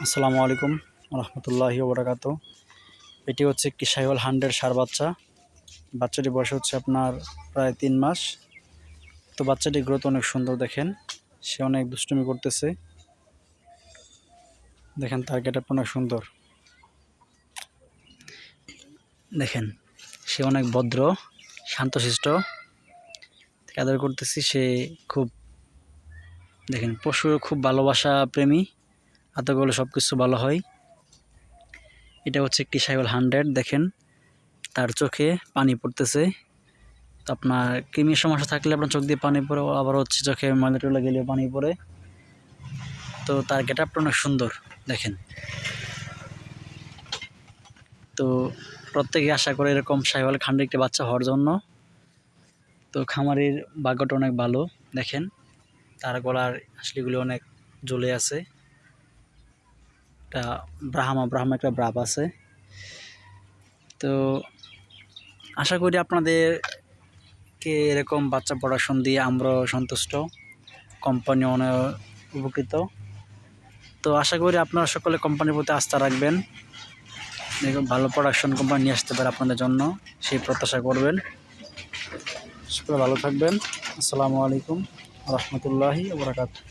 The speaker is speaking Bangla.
আসসালামু আলাইকুম রহমতুল্লাহি ওবরাকাতু। এটি হচ্ছে একটি শাহিওয়াল 100 ষাঁড় বাচ্চা। বাচ্চাটি বয়স হচ্ছে আপনার প্রায় 3 মাস। তো বাচ্চাটির গ্রোথ অনেক সুন্দর, দেখেন সে অনেক দুষ্টুমি করতেছে। দেখেন তার গেটআপ অনেক সুন্দর, দেখেন সে অনেক ভদ্র শান্তশিষ্ট, আদর করতেছি। সে খুব, দেখেন পশু খুব ভালোবাসা প্রেমী, আদর করলে সব কিছু ভালো হয়। এটা হচ্ছে একটি শাহিওয়াল 100। দেখেন তার চোখে পানি পড়তেছে। তো আপনার কৃমির সমস্যা থাকলে আপনার চোখ দিয়ে পানি পড়ে, আবার হচ্ছে চোখে ময়লা টয়লা গেলে পানি পড়ে। তো তার গেটআপটা অনেক সুন্দর, দেখেন। তো প্রত্যেকে আশা করে এরকম শাহিওয়াল 100 একটি বাচ্চা হওয়ার জন্য। তো খামারির ভাগ্যটা অনেক ভালো, দেখেন তার গলার হাঁসলিগুলি অনেক জ্বলে আছে। একটা ব্রাহ্মা একটা ব্রাপ আছে। তো আশা করি আপনাদেরকে এরকম বাচ্চা প্রোডাকশন দিয়ে আমরাও সন্তুষ্ট, কোম্পানি অনেক উপকৃত। তো আশা করি আপনারা সকলে কোম্পানির প্রতি আস্থা রাখবেন, ভালো প্রোডাকশন কোম্পানি নিয়ে আসতে পারে আপনাদের জন্য, সেই প্রত্যাশা করবেন। সকলে ভালো থাকবেন। আসসালামু আলাইকুম রহমতুল্লাহি ওয়া বারাকাতুহু।